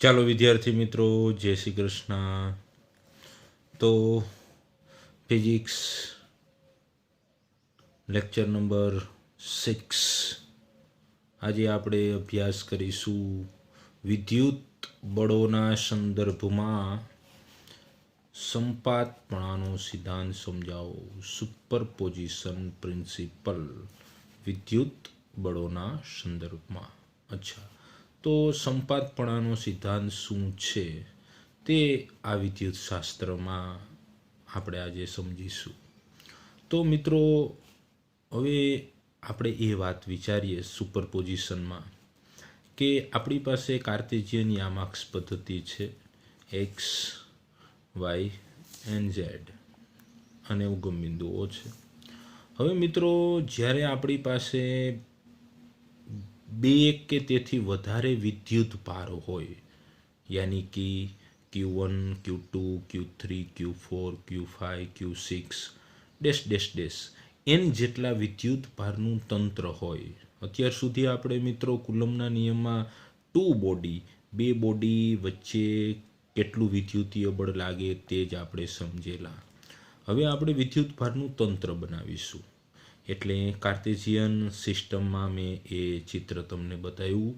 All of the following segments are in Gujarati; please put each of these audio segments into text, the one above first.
ચાલો વિદ્યાર્થી મિત્રો, જય શ્રી કૃષ્ણ. તો ફિઝિક્સ લેક્ચર નંબર 6 આજે આપણે અભ્યાસ કરીશું વિદ્યુત બળોના સંદર્ભમાં સંપાતપણાનો સિદ્ધાંત સમજાવો. સુપરપોઝિશન પ્રિન્સિપલ વિદ્યુત બળોના સંદર્ભમાં. અચ્છા, તો સંપાતપણાનો સિદ્ધાંત શું છે તે આ વિદ્યુત શાસ્ત્રમાં આપણે આજે સમજીશું. તો મિત્રો, હવે આપણે એ વાત વિચારીએ સુપરપોઝિશનમાં કે આપણી પાસે કાર્ટેશિયન યામાક્ષ પદ્ધતિ છે, એક્સ વાય એન્ડ ઝેડ અને ઉગમ બિંદુઓ છે. હવે મિત્રો, જ્યારે આપણી પાસે બે કે તેથી વધારે વિદ્યુત ભારો હોય, યાની કે Q1 Q2 Q3 Q4 Q5 Q6 dash dash dash N જેટલા વિદ્યુત ભારનું તંત્ર હોય. અત્યાર સુધી આપણે મિત્રો કુલમના નિયમમાં બે બોડી વચ્ચે કેટલું વિદ્યુતીય બળ લાગે તે જ આપણે સમજેલા. હવે આપણે વિદ્યુત ભારનું તંત્ર બનાવીશું. એટલે કાર્ટેશિયન સિસ્ટમમાં મેં એ ચિત્ર તમને બતાવ્યું.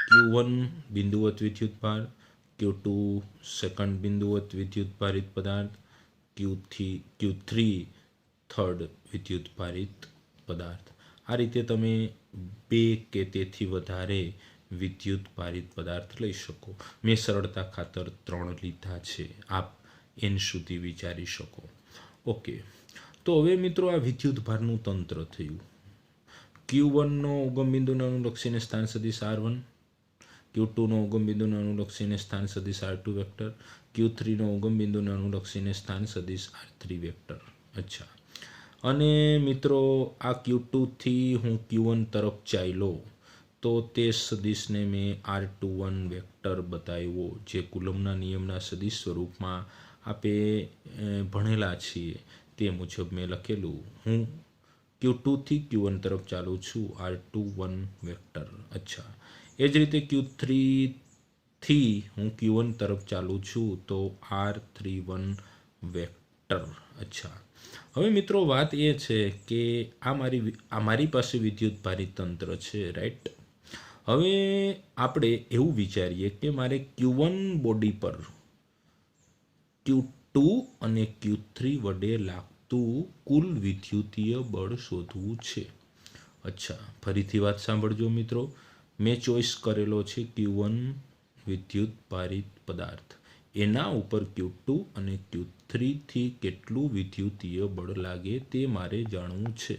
Q1 બિંદુવત વિદ્યુત ભાર, Q2 સેકન્ડ બિંદુવત વિદ્યુત ભારિત પદાર્થ, Q3 થર્ડ વિદ્યુત ભારિત પદાર્થ. આ રીતે તમે બે કે તેથી વધારે વિદ્યુત ભારિત પદાર્થ લઈ શકો. મેં સરળતા ખાતર 3 લીધા છે, આપ એન સુધી વિચારી શકો. ઓકે, તો હવે મિત્રો આ વિદ્યુત ભારનું તંત્ર થયું. Q1નો ઉગમ બિંદુને અનુલક્ષીને સ્થાન સદિશ R1, Q2નો ઉગમ બિંદુને અનુલક્ષીને સ્થાન સદિશ R2 વેક્ટર, Q3નો ઉગમ બિંદુને અનુલક્ષીને સ્થાન સદિશ R3 વેક્ટર. અચ્છા, અને મિત્રો આ Q2થી હું Q1 તરફ ચાલ્યો તો તે સદિશને મેં R21 વેક્ટર બતાવ્યો, જે કુલમના નિયમના સદિશ સ્વરૂપમાં આપે ભણેલા છીએ તે મુજબ મેં લખેલું. હું Q2થી Q1 તરફ ચાલું છું, R21 વેક્ટર. અચ્છા, એ જ રીતે Q3થી હું Q1 તરફ ચાલું છું તો R31 વેક્ટર. અચ્છા, હવે મિત્રો વાત એ છે કે આ મારી પાસે વિદ્યુત ભારિત તંત્ર છે, રાઈટ. હવે આપણે એવું વિચારીએ કે મારે Q1 બોડી પર Q2 અને Q3 વડે લાગતું કુલ વિદ્યુતીય બળ શોધવું છે. અચ્છા, ફરીથી વાત સાંભળજો મિત્રો. મેં ચોઈસ કરેલો છે Q1 વિદ્યુત ભારિત પદાર્થ, એના ઉપર Q2 અને Q3થી કેટલું વિદ્યુતીય બળ લાગે તે મારે જાણવું છે.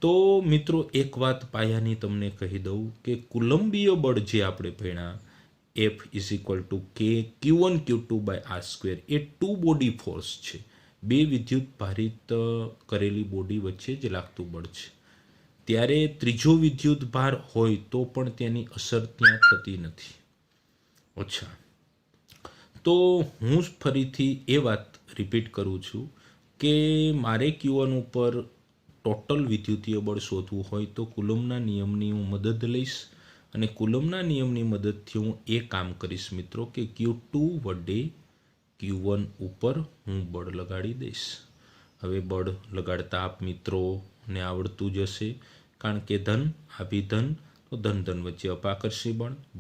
તો મિત્રો એક વાત પાયાની તમને કહી દઉં કે કુલંબીય બળ જે આપણે ભણ્યા F = K Q1 Q2/R², એ ટુ બોડી ફોર્સ છે. બે વિદ્યુત ભારિત કરેલી બોડી વચ્ચે જ લાગતું બળ છે. ત્યારે ત્રીજો વિદ્યુત ભાર હોય તો પણ તેની અસર ત્યાં થતી નથી. અચ્છા, તો હું ફરીથી એ વાત રિપીટ કરું છું કે મારે Q1 ઉપર ટોટલ વિદ્યુતીય બળ શોધવું હોય તો કુલમના નિયમની હું મદદ લઈશ, અને કુલમના નિયમની મદદથી હું એ કામ કરીશ મિત્રો કે Q2 વડે Q1 ઉપર હું બળ લગાડી દઈશ. હવે બળ લગાડતા આપ મિત્રોને આવડતું જ હશે, કારણ કે ધન અભિધન તો ધન વચ્ચે અપાકર્ષી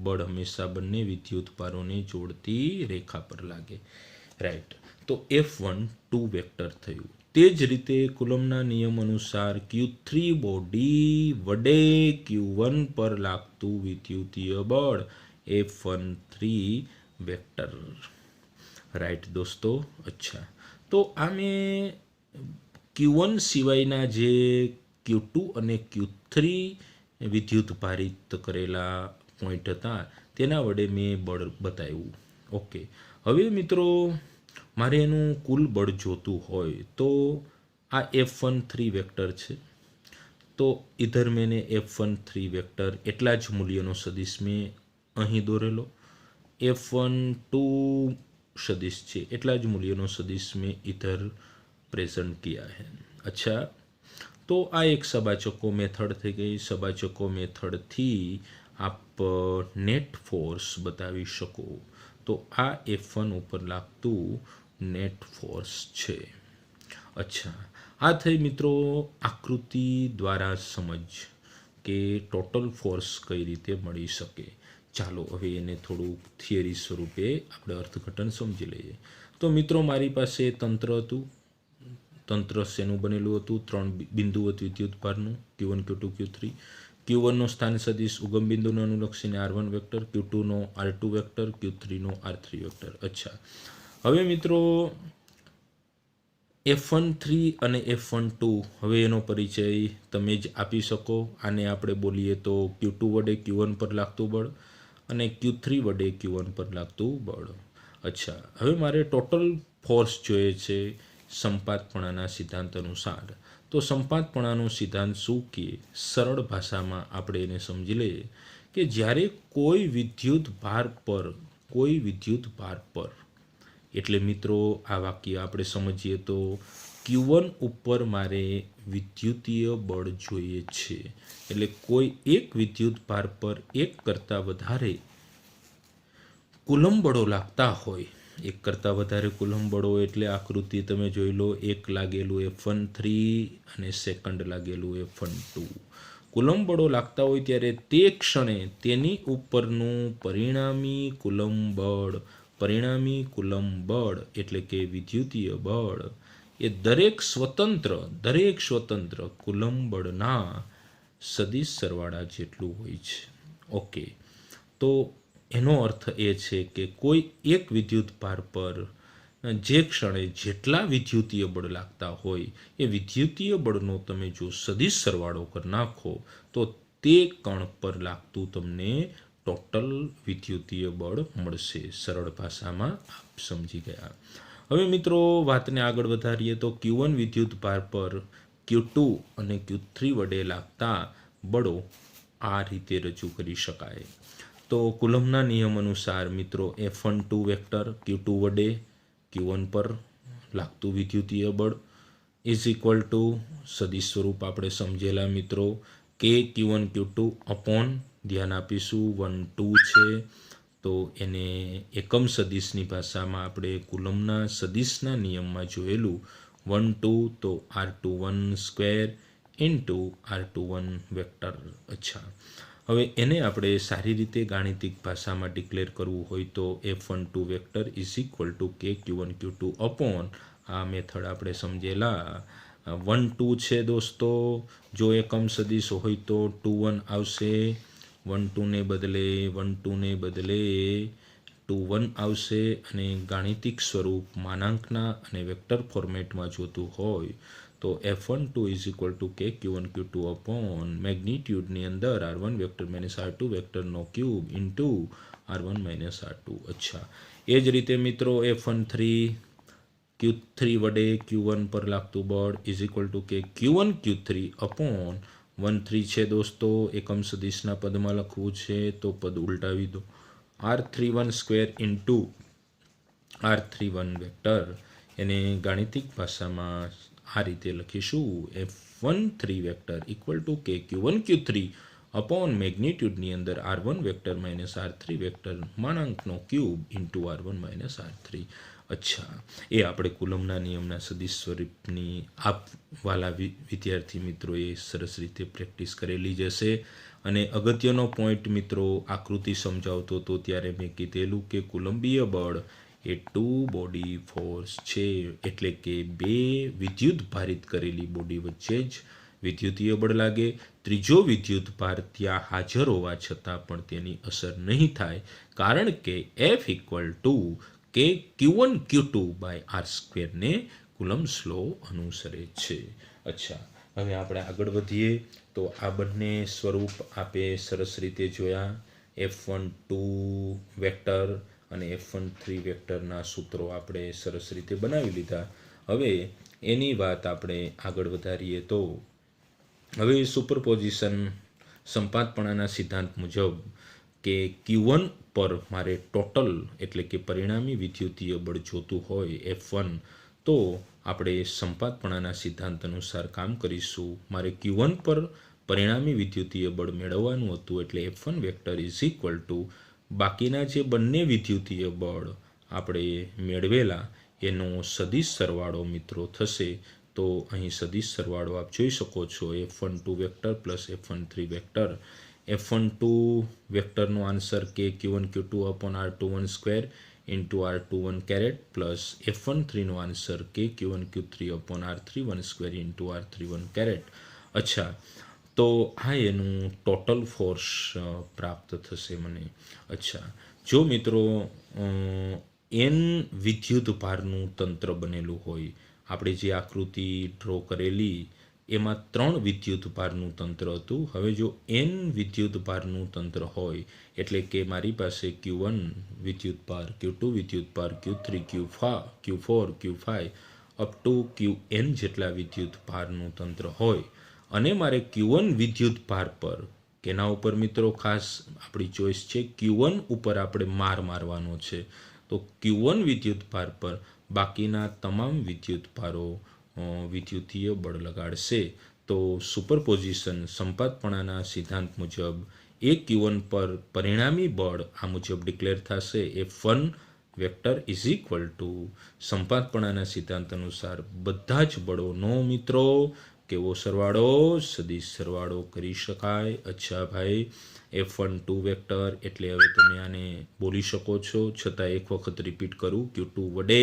બળ હંમેશા બંને વિદ્યુત ભારોને જોડતી રેખા પર લાગે, રાઈટ. તો F1 2 વેક્ટર થયું. તે જ રીતે કુલમના નિયમ અનુસાર Q3 બોડી વડે Q1 પર લાગતું વિદ્યુતીય બળ F13 વેક્ટર, રાઈટ દોસ્તો. અચ્છા, તો આ મેં Q1 સિવાયના જે Q2 અને Q3 વિદ્યુત ભારિત કરેલા પોઈન્ટ હતા તેના વડે મેં બળ બતાવ્યું. ઓકે, હવે મિત્રો મારે એનું કુલ બળ જોતું હોય તો આ F13 વેક્ટર છે. તો ઇધર મેને F13 વેક્ટર એટલા જ મૂલ્યનો સદિશ મેં અહીં દોરેલો, F12 સદિશ છે એટલા જ મૂલ્યનો સદિશ મેં ઇધર પ્રેઝન્ટ કિયા હૈ. અચ્છા, તો આ એક સબાચકો મેથડ થઈ ગઈ. સબાચકો મેથડથી આપ નેટ ફોર્સ બતાવી શકો. તો આ F1 ઉપર લાગતું નેટ ફોર્સ છે. અચ્છા, આ થઈ મિત્રો આકૃતિ દ્વારા સમજ કે ટોટલ ફોર્સ કઈ રીતે મળી શકે. ચાલો હવે એને થોડું થિયરી સ્વરૂપે આપણે અર્થઘટન સમજી લઈએ. તો મિત્રો મારી પાસે તંત્ર હતું. તંત્ર શેનું બનેલું હતું? 3 બિંદુવત વિદ્યુતભારનું Q1 Q2 Q3. Q1નો સ્થાન સદિશ ઉગમ બિંદુને અનુલક્ષીને R1 વેક્ટર, Q2નો R2 વેક્ટર, Q3નો R3 વેક્ટર. અચ્છા, હવે મિત્રો F13 અને F12 હવે એનો પરિચય તમે જ આપી શકો. આને આપણે બોલીએ તો Q2 વડે Q1 પર લાગતું બળ અને Q3 વડે Q1 પર લાગતું બળ. અચ્છા, હવે મારે ટોટલ ફોર્સ જોઈએ છે સંપાતપણાના સિદ્ધાંત અનુસાર. તો સંપાતપણાનો સિદ્ધાંત શું કે સરળ ભાષામાં આપણે એને સમજી લઈએ કે જ્યારે કોઈ વિદ્યુત ભાર પર એટલે મિત્રો આ વાક્ય આપણે સમજીએ તો Q1 ઉપર મારે વિદ્યુતીય બળ જોઈએ છે. એટલે કોઈ એક વિદ્યુત ભાર પર એક કરતાં વધારે કુલમ બળો લાગતા હોય. એક કરતાં વધારે કુલમ બળો એટલે આકૃતિ તમે જોઈ લો. એક લાગેલું F13 અને સેકન્ડ લાગેલું F12. કુલમ બળો લાગતા હોય ત્યારે તે ક્ષણે તેની ઉપરનું પરિણામી કુલમ બળ એટલે કે વિદ્યુતીય બળ એ દરેક સ્વતંત્ર કુલમ બળના સદિશ સરવાળા જેટલું હોય છે. ઓકે, તો એનો અર્થ એ છે કે કોઈ એક વિદ્યુત ભાર પર જે ક્ષણે જેટલા વિદ્યુતીય બળ લાગતા હોય એ વિદ્યુતીય બળનો તમે જો સદિશ સરવાળો કરી નાખો તો તે કણ પર લાગતું તમને ટોટલ વિદ્યુતીય બળ મળશે. સરળ ભાષામાં આપ સમજી ગયા. હવે મિત્રો વાતને આગળ વધારીએ તો Q1 વિદ્યુત ભાર પર Q2 અને Q3 વડે લાગતા બળો આ રીતે રજૂ કરી શકાય. તો કુલમના નિયમ અનુસાર મિત્રો F12 વેક્ટર Q2 વડે Q1 પર લાગતું વિદ્યુતીય બળ ઇઝ ઇક્વલ ટુ સદિશ સ્વરૂપ આપણે સમજેલા મિત્રો કે Q1 Q2 અપોન ધ્યાન આપીશું 1 2 છે. તો એને એકમ સદિશની ભાષામાં આપણે કુલમના સદિશના નિયમમાં જોયેલું 1 2 તો R21 square into R21 vector. અચ્છા, હવે એને આપણે સારી રીતે ગાણિતિક ભાષામાં ડિક્લેર કરવું હોય તો F12 vector is equal two કે Q1 Q2 અપોન આ મેથડ આપણે સમજેલા 1 2 છે દોસ્તો. જો એકમ સદિશ હોય તો 2 1 આવશે. 1 2 ને બદલે 2 1 આવશે. અને ગાણિતિક સ્વરૂપ માનાંકના અને વેક્ટર ફોર્મેટમાં જોતું હોય તો F12 ઇઝ ઇક્વલ ટુ કે Q1 Q2 અપોન મેગ્નિટ્યુડની અંદર R1 વેક્ટર માઇનસ R2 વેક્ટરનો cube into R1 minus R2. અચ્છા, એ જ રીતે મિત્રો F13 Q3 વડે Q1 પર લાગતું બળ ઇઝ ઇક્વલ ટુ કે Q1 Q3 અપોન 13 છે દોસ્તો. એકમ સદિશના પદમાં લખવું છે તો પદ ઉલટાવી દો. R31 square into R31 vector. એને ગાણિતિક ભાષામાં આ રીતે લખીશું F13 વેક્ટર ઇક્વલ ટુ કે Q1 Q3 અપોન મેગ્નિટ્યુડની અંદર R1 vector minus R3 vector માનાંકનો cube into R1 minus R3. અચ્છા, એ આપણે કુલમના નિયમના સદિશ સ્વરૂપની વાલા વિદ્યાર્થી મિત્રોએ સરસ રીતે પ્રેક્ટિસ કરેલી જશે. અને અગત્યનો પોઈન્ટ મિત્રો આકૃતિ સમજાવતો તો ત્યારે મેં કીધેલું કે કુલંબીય બળ એ 2 બોડી ફોર્સ છે. એટલે કે 2 વિદ્યુત ભારિત કરેલી બોડી વચ્ચે જ વિદ્યુતીય બળ લાગે. ત્રીજો વિદ્યુત ભાર ત્યાં હાજર હોવા છતાં પણ તેની અસર નહીં થાય, કારણ કે F ઇક્વલ ટુ કે Q1 Q2 બાય R સ્ક્વેરને કુલમ્બ્સ લો અનુસરે છે. અચ્છા, હવે આપણે આગળ વધીએ તો આ બંને સ્વરૂપ આપે સરસ રીતે જોયા. F12 વેક્ટર અને F13 વેક્ટરના સૂત્રો આપણે સરસ રીતે બનાવી લીધા. હવે એની વાત આપણે આગળ વધારીએ તો હવે સુપરપોઝિશન સંપાતપણાના સિદ્ધાંત મુજબ કે Q1 પર મારે ટોટલ એટલે કે પરિણામી વિદ્યુતીય બળ જોતું હોય F1, તો આપણે સંપાતપણાના સિદ્ધાંત અનુસાર કામ કરીશું. મારે Q1 પર પરિણામી વિદ્યુતીય બળ મેળવવાનું હતું, એટલે F1 vector is equal two બાકીના જે બંને વિદ્યુતીય બળ આપણે મેળવેલા એનો સદિશ સરવાળો મિત્રો થશે. તો અહીં સદિશ સરવાળો આપ જોઈ શકો છો, F12 vector plus F13 vector. F12 વેક્ટરનો answer KQ1 Q2 upon R21 square into R21 caret plus F13નો answer KQ1 Q3 upon R31 square into R31 caret. અચ્છા, તો આ એનું ટોટલ ફોર્સ પ્રાપ્ત થશે મને. અચ્છા, જો મિત્રો n વિદ્યુત ભારનું તંત્ર બનેલું હોય, આપણે જે આકૃતિ ડ્રો કરેલી એમાં 3 વિદ્યુત ભારનું તંત્ર હતું. હવે જો n વિદ્યુત ભારનું તંત્ર હોય, એટલે કે મારી પાસે Q1 વિદ્યુત ભાર, Q2 વિદ્યુત ભાર, Q3, Q4, Q5 up to Qn જેટલા વિદ્યુત ભારનું તંત્ર હોય, અને મારે Q1 વિદ્યુત ભાર પર, કેના ઉપર મિત્રો ખાસ આપણી ચોઈસ છે, Q1 ઉપર આપણે મારવાનો છે. તો Q1 વિદ્યુત ભાર પર બાકીના તમામ વિદ્યુત ભારો વિદ્યુતીય બળ લગાડશે. તો સુપરપોઝિશન સંપાતપણાના સિદ્ધાંત મુજબ એ Q1 પર પરિણામી બળ આ મુજબ ડિક્લેર થશે, F1 vector is equal to સંપાતપણાના સિદ્ધાંત અનુસાર બધા જ બળોનો મિત્રો કેવો સરવાળો, સદિશ સરવાળો કરી શકાય. અચ્છા ભાઈ, F12 વેક્ટર એટલે હવે તમે આને બોલી શકો છો, છતાં એક વખત રિપીટ કરું, Q2 વડે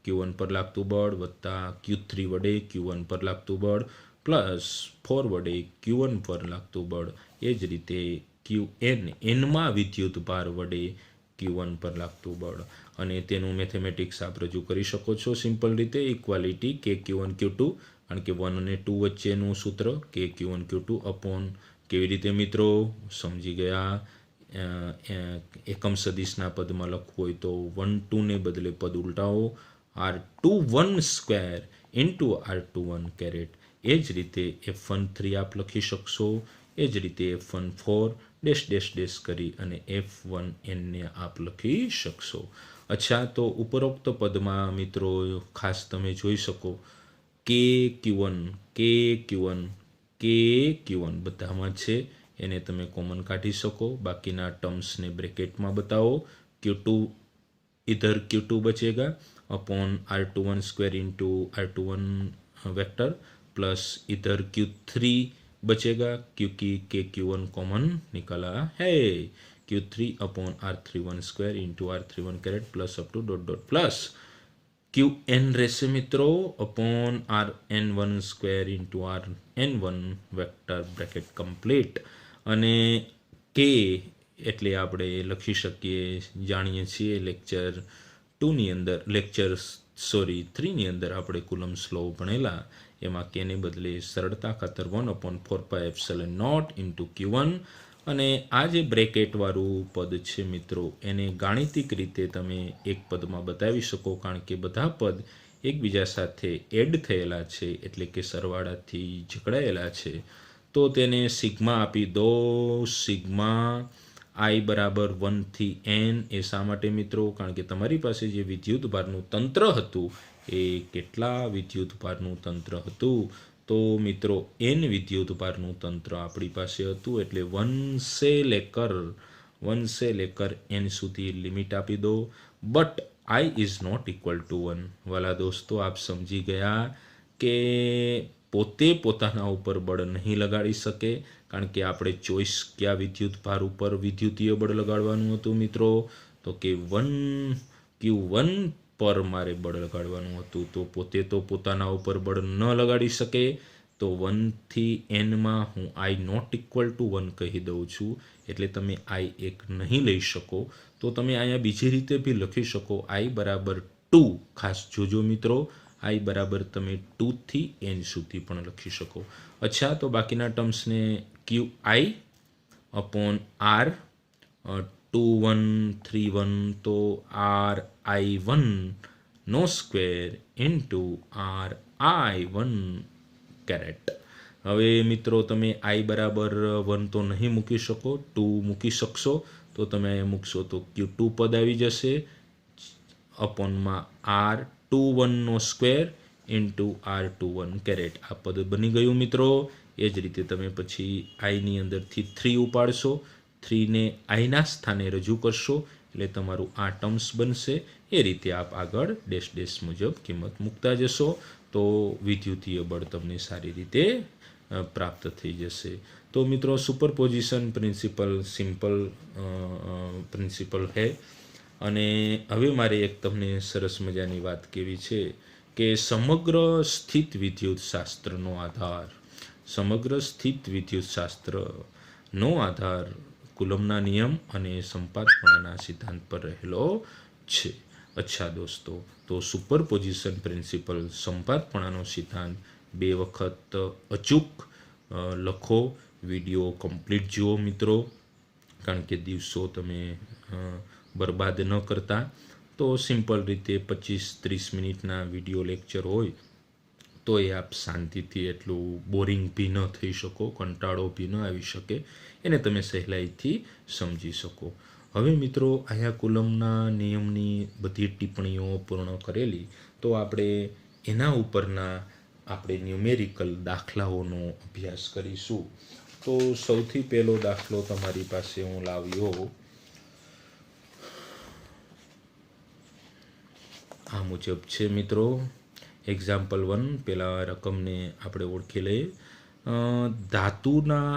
Q1 પર લાગતું બળ વત્તા Q3 વડે Q1 પર લાગતું બળ પ્લસ 4 વડે Q1 પર લાગતું બળ, એ જ રીતે Qn એનમાં વિદ્યુત ભાર વડે Q1 પર લાગતું બળ. અને તેનું મેથેમેટિક્સ આપ રજૂ કરી શકો છો સિમ્પલ રીતે, ઇક્વાલિટી KQ1 Q2, કારણ કે 1 અને 2 વચ્ચેનું સૂત્ર KQ1 Q2 અપોન, કેવી રીતે મિત્રો સમજી ગયા, એકમ સદિશના પદમાં લખવું હોય તો 1 2 ને બદલે પદ ઉલટાવો, R21 square into R21 caret. એ જ રીતે F13 આપ લખી શકશો, એ જ રીતે F14 ડેશ ડેશ ડેશ કરી અને F1n ને આપ લખી શકશો. અચ્છા, તો ઉપરોક્ત પદમાં મિત્રો ખાસ તમે જોઈ શકો KQ1 બધામાં છે, એને તમે કોમન કાઢી શકો. બાકીના ટર્મ્સને બ્રેકેટમાં બતાવો. Q2 इधर Q2 बचेगा upon R21 square into R21 vector plus इधर Q3 बचेगा क्योंकि KQ1 कॉमन निकला है, Q3 upon R31 square into R31 caret plus up to dot dot plus Qn રહેશે મિત્રો upon Rn1 square into Rn1 vector bracket complete. અને K એટલે આપણે લખી શકીએ, જાણીએ છીએ લેક્ચર 3ની અંદર આપણે કુલમ્સ લો ભણેલા, એમાં કેને બદલે સરળતા ખાતર 1/4πε0 ઇન્ટુ Q1. અને આ જે બ્રેકેટવાળું પદ છે મિત્રો, એને ગાણિતિક રીતે તમે એક પદમાં બતાવી શકો, કારણ કે બધા પદ એકબીજા સાથે એડ થયેલા છે, એટલે કે સરવાળાથી જકડાયેલા છે. તો તેને સિગ્મા આપી દો, સિગ્મા I બરાબર 1 થી n. એ શા માટે મિત્રો? કારણ કે તમારી પાસે જે વિદ્યુત ભારનું તંત્ર હતું એ કેટલા વિદ્યુત ભારનું તંત્ર હતું? તો મિત્રો n વિદ્યુત ભારનું તંત્ર આપણી પાસે હતું, એટલે 1 સે લેકર n સુધી લિમિટ આપી દો. But I is not equal to 1. વાલા દોસ્તો, આપ સમજી ગયા કે પોતે પોતાના ઉપર બળ નહીં લગાડી શકે, કારણ કે આપણે ચોઈસ કયા વિદ્યુત ભાર ઉપર વિદ્યુતીય બળ લગાડવાનું હતું મિત્રો? તો કે Q1 પર મારે બળ લગાડવાનું હતું. તો પોતે તો પોતાના ઉપર બળ ન લગાડી શકે, તો 1 થી n હું I નોટ ઇક્વલ ટુ 1 કહી દઉં છું, એટલે તમે I એક નહીં લઈ શકો. તો તમે અહીંયા બીજી રીતે બી લખી શકો, I બરાબર 2. ખાસ જોજો મિત્રો, I બરાબર તમે 2 થી n સુધી પણ લખી શકો. અચ્છા, તો બાકીના ટર્મ્સને QI अपॉन R2131, तो RI1 નો સ્ક્વેર ઇન્ટુ RI1 કેરેટ. હવે મિત્રો તમે I બરાબર 1 તો નહીં મૂકી શકો, 2 મૂકી શકશો. તો તમે અહીંયા મૂકશો તો Q2 પદ આવી જશે અપોનમાં R21 નો સ્ક્વેર ઇન્ટુ R21 કેરેટ. આ પદ બની ગયું મિત્રો. એ જ રીતે તમે પછી આઈની અંદરથી 3 ઉપાડશો, 3ને આઈના સ્થાને રજૂ કરશો એટલે તમારું આ ટર્મ્સ બનશે. એ રીતે આપ આગળ ડેશ ડેશ મુજબ કિંમત મૂકતા જશો તો વિદ્યુતીય બળ તમને સારી રીતે પ્રાપ્ત થઈ જશે. તો મિત્રો સુપરપોઝિશન પ્રિન્સિપલ સિમ્પલ પ્રિન્સિપલ है. અને હવે મારે એક તમને સરસ મજાની વાત કહેવી છે કે સમગ્ર સ્થિત વિદ્યુતશાસ્ત્રનો આધાર કુલમના નિયમ અને સંપાતપણાના સિદ્ધાંત પર રહેલો છે. અચ્છા દોસ્તો, તો સુપરપોઝિશન પ્રિન્સિપલ સંપાતપણાનો સિદ્ધાંત 2 વખત અચૂક લખો, વિડીયો કમ્પ્લીટ જુઓ મિત્રો, કારણ કે દિવસો તમે બરબાદ ન કરતા. તો સિમ્પલ રીતે 25-30 મિનિટના વિડીયો લેક્ચર હોય તો એ આપ શાંતિથી એટલું બોરિંગ બી ન થઈ શકો, કંટાળો બી ન આવી શકે, એને તમે સહેલાઈથી સમજી શકો. હવે મિત્રો અહીંયા કુલમના નિયમની બધી ટિપ્પણીઓ પૂર્ણ કરેલી, તો આપણે એના ઉપરના આપણે ન્યુમેરિકલ દાખલાઓનો અભ્યાસ કરીશું. તો સૌથી પહેલો દાખલો તમારી પાસે હું લાવ્યો આ મુજબ છે મિત્રો. એક્ઝામ્પલ 1, પહેલા રકમને આપણે ઓળખી લઈએ. ધાતુના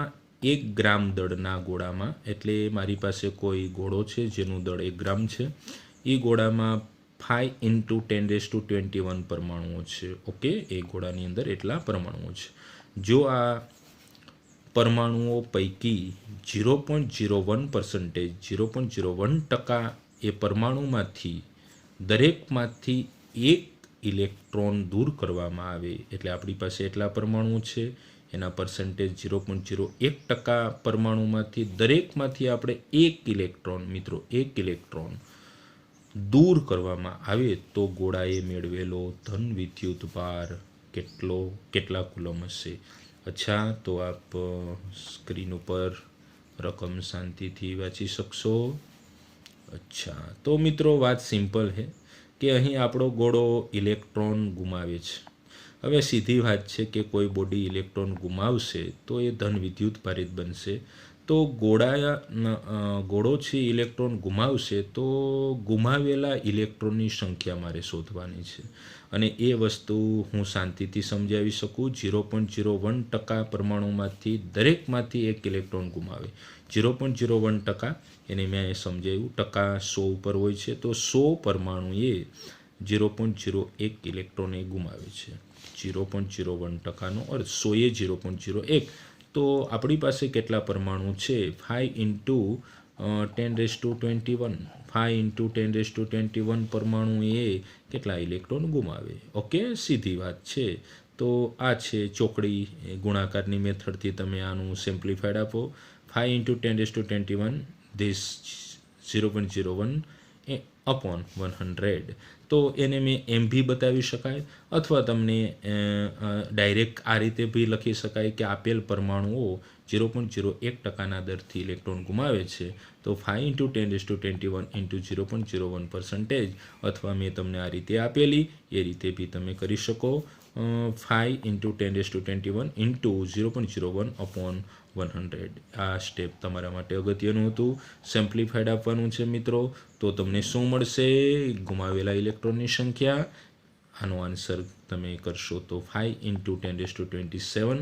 1 ગ્રામ દળના ગોળામાં, એટલે મારી પાસે કોઈ ગોળો છે જેનું દળ 1 ગ્રામ છે, એ ગોળામાં 5 × 10⁻21 પરમાણુઓ છે. ઓકે, એ ગોળાની અંદર એટલા પરમાણુઓ છે. જો આ પરમાણુઓ પૈકી 0.01% એ પરમાણુમાંથી દરેકમાંથી 1 ઇલેક્ટ્રોન દૂર કરવામાં આવે, એટલે આપણી પાસે એટલા પરમાણુ છે, એના પર્સન્ટેજ 0.01% પરમાણુમાંથી દરેકમાંથી આપણે 1 ઇલેક્ટ્રોન મિત્રો 1 ઇલેક્ટ્રોન દૂર કરવામાં આવે તો ગોળાએ મેળવેલો ધન વિદ્યુત ભાર કેટલા કુલમ હશે. અચ્છા, તો આપ સ્ક્રીન ઉપર રકમ શાંતિથી વાંચી શકશો. અચ્છા, તો મિત્રો વાત સિમ્પલ છે કે અહીં આપણો ગોળો ઇલેક્ટ્રોન ગુમાવે છે. હવે સીધી વાત છે કે કોઈ બોડી ઇલેક્ટ્રોન ગુમાવશે તો એ ધન વિદ્યુત ભારિત બનશે. તો ગોળો છે ઇલેક્ટ્રોન ગુમાવશે તો ગુમાવેલા ઇલેક્ટ્રોનની સંખ્યા મારે શોધવાની છે, અને એ વસ્તુ હું શાંતિથી સમજાવી શકું. 0.01% પરમાણુમાંથી દરેકમાંથી 1 ઇલેક્ટ્રોન ગુમાવે. 0.01% એને મેં સમજાવ્યું, ટકા 100 ઉપર હોય છે, તો 100 પરમાણુએ 0.01 ઇલેક્ટ્રોન એ ગુમાવે છે. 0.01%નો અર્થ 100એ 0.01, તો આપણી પાસે કેટલા પરમાણુ છે? 5 × 10⁻21 પરમાણુ એ કેટલા ઇલેક્ટ્રોન ગુમાવે. ઓકે, સીધી વાત છે. તો આ છે ચોકડી ગુણાકારની મેથડથી તમે આનું સિમ્પ્લિફાઈડ આપો. 5 × 10⁻21 ધીસ 0.01/100. તો એને મેં એમ બી બતાવી શકાય, અથવા તમને ડાયરેક્ટ આ રીતે બી લખી શકાય કે આપેલ પરમાણુઓ 0.01%ના દરથી ઇલેક્ટ્રોન ગુમાવે છે, તો 5 × 10⁻21 × 0.01%, અથવા મેં તમને આ રીતે આપેલી એ રીતે બી તમે કરી શકો. 5 × 10⁻21 × 0.01/100. આ સ્ટેપ તમારા માટે અગત્યનું હતું. સિમ્પ્લિફાઈડ આપવાનું છે મિત્રો, તો તમને શું મળશે? ગુમાવેલા ઇલેક્ટ્રોનની સંખ્યા. આનો આન્સર તમે કરશો તો 5 × 10⁻27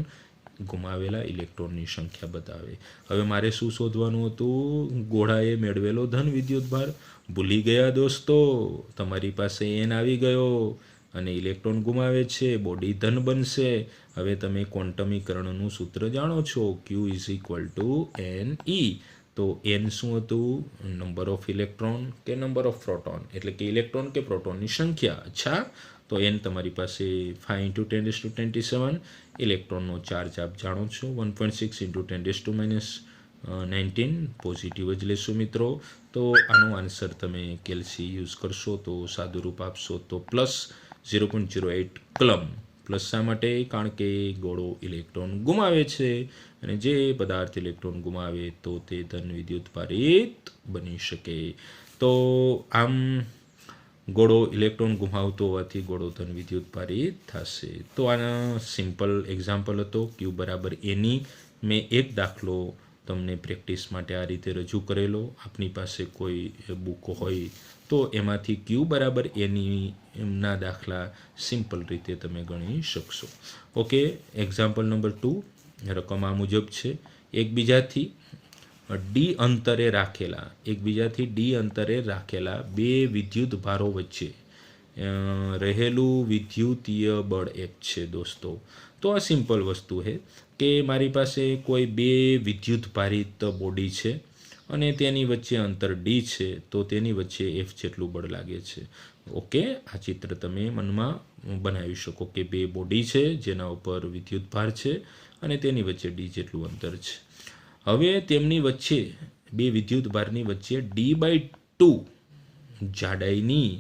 ગુમાવેલા ઇલેક્ટ્રોનની સંખ્યા બતાવે. હવે મારે શું શોધવાનું હતું? ગોળાએ મેળવેલો ધન વિદ્યુતભાર. ભૂલી ગયા દોસ્તો? તમારી પાસે એન આવી ગયો અને ઇલેક્ટ્રોન ગુમાવે છે, બોડી ધન બનશે. હવે તમે ક્વોન્ટમીકરણનું સૂત્ર જાણો છો, Q = Ne. તો એન શું હતું? નંબર ઓફ ઇલેક્ટ્રોન કે નંબર ઓફ પ્રોટોન, એટલે કે ઇલેક્ટ્રોન કે પ્રોટોનની સંખ્યા. અચ્છા, તો એન તમારી પાસે 5 × 10⁻27, ઇલેક્ટ્રોનનો ચાર્જ આપ જાણો છો 1.6 × 10⁻19, પોઝિટિવ જ લેશું મિત્રો. તો આનો આન્સર તમે કેલ્સી યુઝ કરશો તો સાદુરૂપ આપશો તો +0.08 કુલમ. પ્લસ શા માટે? કારણ કે ગોળો ઇલેક્ટ્રોન ગુમાવે છે, અને જે પદાર્થ ઇલેક્ટ્રોન ગુમાવે તો તે ધન વિદ્યુત ભારિત બની શકે. તો આમ ગોળો ઇલેક્ટ્રોન ગુમાવતો હોવાથી ગોળો ધન વિદ્યુતભારિત થશે. તો આના સિમ્પલ એક્ઝામ્પલ હતો ક્યુ બરાબર એની. મેં એક દાખલો તમને પ્રેક્ટિસ માટે આ રીતે રજૂ કરેલો. આપની પાસે કોઈ બુક હોય તો એમાંથી ક્યુ બરાબર એની એમના દાખલા સિમ્પલ રીતે તમે ગણી શકશો. ઓકે, એક્ઝામ્પલ નંબર 2 રકમ આ મુજબ છે. એકબીજાથી ડી અંતરે રાખેલા બે વિદ્યુત ભારો વચ્ચે રહેલું વિદ્યુતીય બળ F છે દોસ્તો. તો આ સિમ્પલ વસ્તુ છે કે મારી પાસે કોઈ બે વિદ્યુત ભારિત બોડી છે અને તેની વચ્ચે અંતર D છે, તો તેની વચ્ચે F જેટલું બળ લાગે છે. ઓકે, આ ચિત્ર તમે મનમાં બનાવી શકો કે બે બોડી છે જેના ઉપર વિદ્યુત ભાર છે અને તેની વચ્ચે D જેટલું અંતર છે. હવે તેમની વચ્ચે બે વિદ્યુત ભારની વચ્ચે D/2 જાડાઈની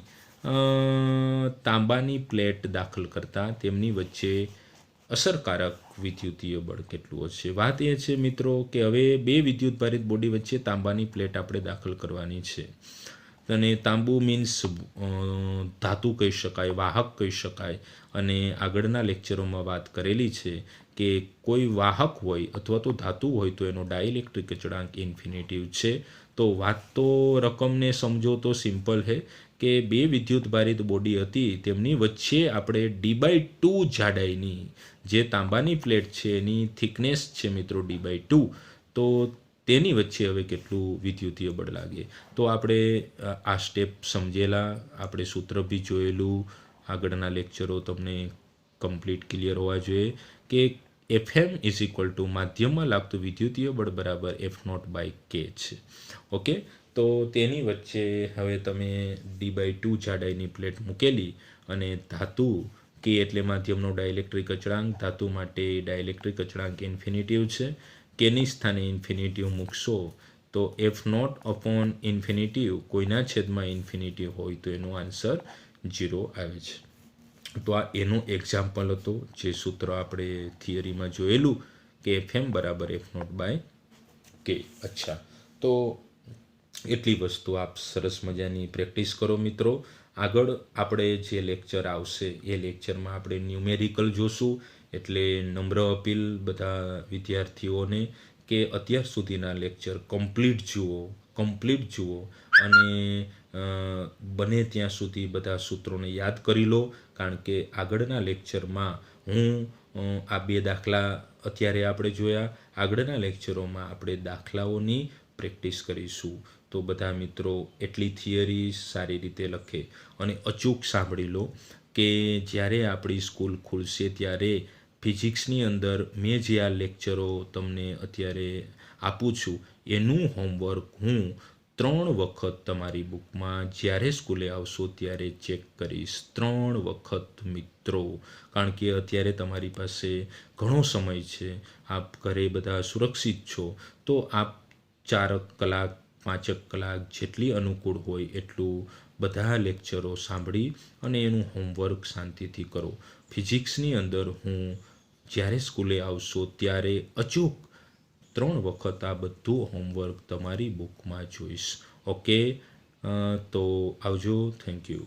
તાંબાની પ્લેટ દાખલ કરતાં તેમની વચ્ચે અસરકારક વિદ્યુતીય બળ કેટલું હશે. વાત એ છે મિત્રો કે હવે બે વિદ્યુત ભારિત બોડી વચ્ચે તાંબાની પ્લેટ આપણે દાખલ કરવાની છે. અને તાંબુ મીન્સ ધાતુ કહી શકાય, વાહક કહી શકાય. અને આગળના લેક્ચરોમાં વાત કરેલી છે કે કોઈ વાહક હોય અથવા તો ધાતુ હોય તો એનો ડાઇલેક્ટ્રિક અચળાંક ઇન્ફિનિટિવ છે. તો વાત તો રકમને સમજો તો સિમ્પલ છે કે બે વિદ્યુત ભારિત બોડી હતી તેમની વચ્ચે આપણે D/2 જાડાઈની જે તાંબાની પ્લેટ છે એની થિકનેસ છે મિત્રો D/2, તો તેની વચ્ચે હવે કેટલું વિદ્યુતીય બળ લાગે. તો આપણે આ સ્ટેપ સમજેલા, આપણે સૂત્ર બી જોયેલું, આગળના લેક્ચરો તમને કમ્પ્લીટ ક્લિયર હોવા જોઈએ કે FM માધ્યમમાં લાગતું વિદ્યુતીય બળ બરાબર F0/K છે. ઓકે, તો તેની વચ્ચે હવે તમે D/2 જાડાઈની પ્લેટ મૂકેલી અને ધાતુ K એટલે માધ્યમનો ડાઇલેક્ટ્રિક અચળાંક, ધાતુ માટે ડાઇલેક્ટ્રિક અચળાંક ઇન્ફિનિટિવ છે. કેની સ્થાને ઇન્ફિનિટિવ મૂકશો તો F0/ઇન્ફિનિટિવ કોઈના છેદમાં ઇન્ફિનિટિવ હોય તો એનો આન્સર 0 આવે છે. તો આ એનું એક્ઝામ્પલ હતો જે સૂત્ર આપણે થિયરીમાં જોયેલું કે FM બરાબર F0/K. અચ્છા, તો એટલી વસ્તુ આપ સરસ મજાની પ્રેક્ટિસ કરો મિત્રો. આગળ આપણે જે લેક્ચર આવશે એ લેક્ચરમાં આપણે ન્યુમેરિકલ જોશું. એટલે નમ્ર અપીલ બધા વિદ્યાર્થીઓને કે અત્યાર સુધીના લેક્ચર કમ્પ્લીટ જુઓ અને બને ત્યાં સુધી બધા સૂત્રોને યાદ કરી લો. કારણ કે આગળના લેક્ચરમાં હું આ બે દાખલા અત્યારે આપણે જોયા, આગળના લેક્ચરોમાં આપણે દાખલાઓની પ્રેક્ટિસ કરીશું. તો બધા મિત્રો એટલી થિયરી સારી રીતે લખે અને અચૂક સાંભળી લો કે જ્યારે આપણી સ્કૂલ ખુલશે ત્યારે ફિઝિક્સની અંદર મેં જે આ લેક્ચરો તમને અત્યારે આપું છું એનું હોમવર્ક હું 3 વખત તમારી બુકમાં જ્યારે સ્કૂલે આવશો ત્યારે ચેક કરીશ. 3 વખત મિત્રો, કારણ કે અત્યારે તમારી પાસે ઘણો સમય છે, આપ ઘરે બધા સુરક્ષિત છો, તો આપ 4 કલાક 5 કલાક જેટલી અનુકૂળ હોય એટલું બધા લેક્ચરો સાંભળી અને એનું હોમવર્ક શાંતિથી કરો. ફિઝિક્સની અંદર હું જ્યારે સ્કૂલે આવશો ત્યારે અચૂક 3 વખત આ બધું હોમવર્ક તમારી બુકમાં જોઈશ. ઓકે, તો આવજો. Thank you.